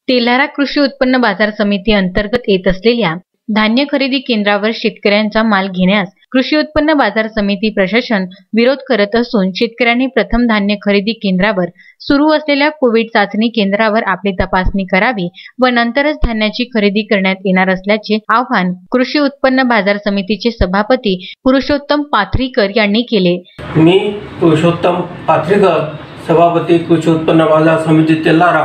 तेल्हारा कृषी उत्पन्न बाजार समिती अंतर्गत येत असलेल्या धान्य खरेदी केंद्रावर शेतकऱ्यांचा माल घेण्यास कृषी उत्पन्न बाजार समिती प्रशासन विरोध करत असून शेतकऱ्यांनी प्रथम धान्य खरेदी केंद्रावर सुरू असलेल्या कोविड चाचणी केंद्रावर आपली तपासणी करावी व नंतरच धान्याची खरेदी करण्यात येणार असल्याचे आवाहन कृषी उत्पन्न बाजार समितीचे सभापती पुरुषोत्तम पाथरीकर यांनी केले। मी पुरुषोत्तम पाथरीकर, सभापती कृषी उत्पन्न बाजार समिती तेल्हारा।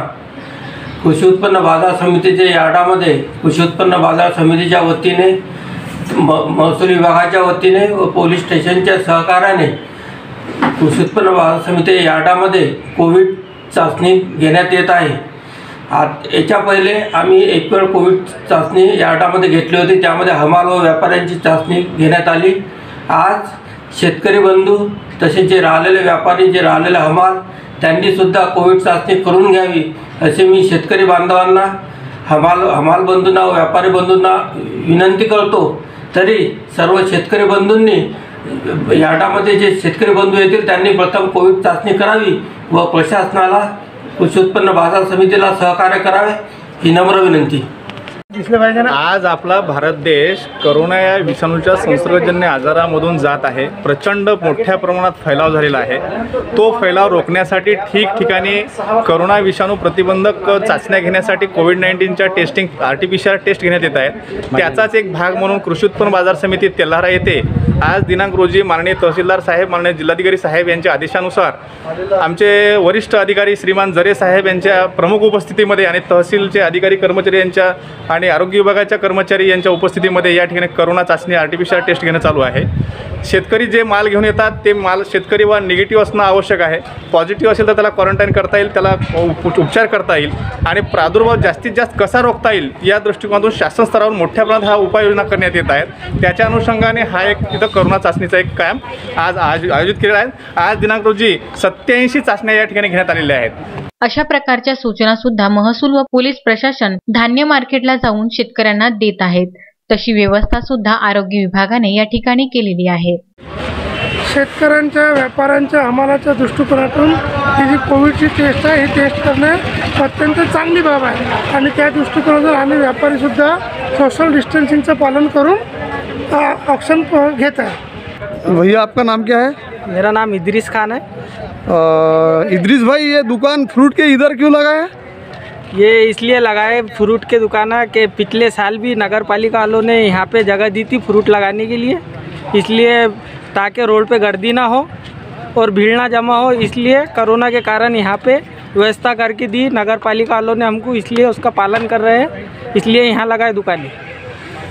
कृषी उत्पन्न बाजार समितीच्या यार्डामध्ये कृषी उत्पन्न बाजार समितीच्या वतीने महसूल विभागाच्या वतीने व पोलीस स्टेशनच्या सहकार्याने कृषी उत्पन्न बाजार समिती यार्डामध्ये कोविड चाचणी घेण्यात येत आहे। याच्या पहिले आम्ही एक वेळ कोविड चाचणी यार्डामध्ये घेतली होती, त्यामध्ये हमाल व व्यापाऱ्यांची चाचणी घेण्यात आली। आज शेतकरी बंधू तसेच जे राहिलेले व्यापारी, जे राहिलेले हमाल, त्यांनी सुद्धा कोविड चाचणी करून घ्यावी असे मी शेतकरी बांधवांना, हमाल बंधूंना व व्यापारी बंधूंना विनंती करतो। तरी सर्व शेतकरी बंधूंनी यार्डामध्ये जे शेतकरी बंधू येतील त्यांनी प्रथम कोविड चाचणी करावी व प्रशासनाला, कृषी उत्पन्न बाजार समितीला सहकार्य करावे ही नम्र विनंती। आज आपला भारत देश कोरोना या विषाणूच्या संसर्गजन्य आजारामधून जात आहे। प्रचंड मोठ्या प्रमाणात फैलाव झालेला आहे। तो फैलाव रोखण्यासाठी ठिकठिकाणी कोरोना विषाणू प्रतिबंधक चाचण्या घेण्यासाठी कोविड-19च्या टेस्टिंग आरटीपीसीआर टेस्ट घेण्यात येत आहेत। त्याचाच एक भाग म्हणून कृषी उत्पन्न बाजार समिती तेल्हारा येथे आज दिनांक रोजी माननीय तहसीलदार साहेब, माननीय जिल्हाधिकारी साहेब यांच्या आदेशानुसार आमचे वरिष्ठ अधिकारी श्रीमान जरे साहेब यांच्या प्रमुख उपस्थितीमध्ये आणि तहसीलचे अधिकारी कर्मचारी यांच्या आणि आरोग्य विभागाच्या कर्मचारी यांच्या उपस्थितीमध्ये या ठिकाणी कोरोना चाचणी आरटीपीसीआर टेस्ट घेणं चालू आहे। शेतकरी जे माल घेऊन येतात ते माल शेतकरी व निगेटिव्ह असणं आवश्यक आहे। पॉझिटिव्ह असेल तर त्याला क्वारंटाईन करता येईल, त्याला उपचार करता येईल आणि प्रादुर्भाव जास्तीत जास्त कसा रोखता येईल या दृष्टिकोनातून शासन स्तरावर मोठ्या प्रमाणात हा उपाययोजना करण्यात येत आहेत। त्याच्या अनुषंगाने हा एक तिथं कोरोना चाचणीचा एक कॅम्प आज आयोजित केलेला आहे। आज दिनांक रोजी 87 चाचण्या या ठिकाणी घेण्यात आलेल्या आहेत। अशा प्रकारच्या सूचना सुद्धा महसूल व पोलीस प्रशासन धान्य मार्केटला जाऊन शेतकऱ्यांना देत आहेत। तशी व्यवस्था सुद्धा आरोग्य विभागाने या ठिकाणी केलेली आहे। शेतकऱ्यांच्या, व्यापाऱ्यांच्या, हमालाच्या दृष्टिकोनातून ही जी कोविडची टेस्ट आहे, ही टेस्ट करणे अत्यंत चांगली बाब आहे आणि त्या दृष्टिकोनातून आम्ही व्यापारी सुद्धा सोशल डिस्टेंसिंगचं पालन करून ऑक्शन घेत आहे। भैया आपका नाम क्या है? मेरा नाम इदरीस खान है। इदरीस भाई, ये दुकान फ्रूट के इधर क्यों लगा है? ये इसलिए लगाए फ्रूट के दुकान के पिछले साल भी नगर पालिका वालों ने यहाँ पे जगह दी थी फ्रूट लगाने के लिए, इसलिए ताकि रोड पे गर्दी ना हो और भीड़ ना जमा हो, इसलिए कोरोना के कारण यहाँ पे व्यवस्था करके दी नगर पालिका वालों ने हमको, इसलिए उसका पालन कर रहे हैं। इसलिए यहाँ लगाए दुकानें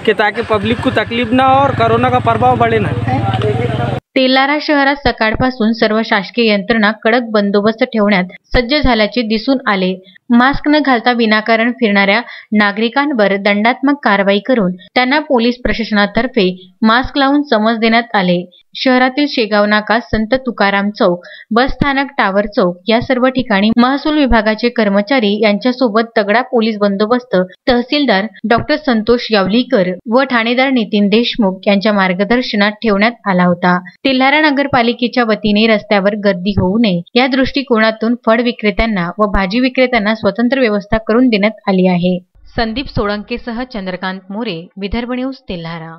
कि ताकि पब्लिक को तकलीफ ना हो और कोरोना का प्रभाव बढ़े ना। तेल्हारा शहरात सकाळपासून सर्व शासकीय यंत्रणा कडक बंदोबस्त ठेवण्यात सज्ज झाल्याचे दिसून आले। मास्क न घालता विनाकारण फिरणाऱ्या नागरिकांवर दंडात्मक कारवाई करून त्यांना पोलीस प्रशासनातर्फे मास्क लावून समज देण्यात आले। शहरातील शेगाव नाका, संत तुकाराम चौक, बस स्थानक, टावर चौक या सर्व ठिकाणी महसूल विभागाचे कर्मचारी यांच्यासोबत तगडा पोलीस बंदोबस्त तहसीलदार डॉक्टर संतोष यावलीकर व ठाणेदार नितीन देशमुख यांच्या मार्गदर्शनात ठेवण्यात आला होता। तेल्हारा नगरपालिकेच्या वतीने रस्त्यावर गर्दी होऊ नये या दृष्टिकोनातून फळ विक्रेत्यांना व भाजी विक्रेत्यांना स्वतंत्र व्यवस्था करून देण्यात आली आहे। संदीप सोळंकेसह चंद्रकांत मोरे, विदर्भ न्यूज, तेल्हारा।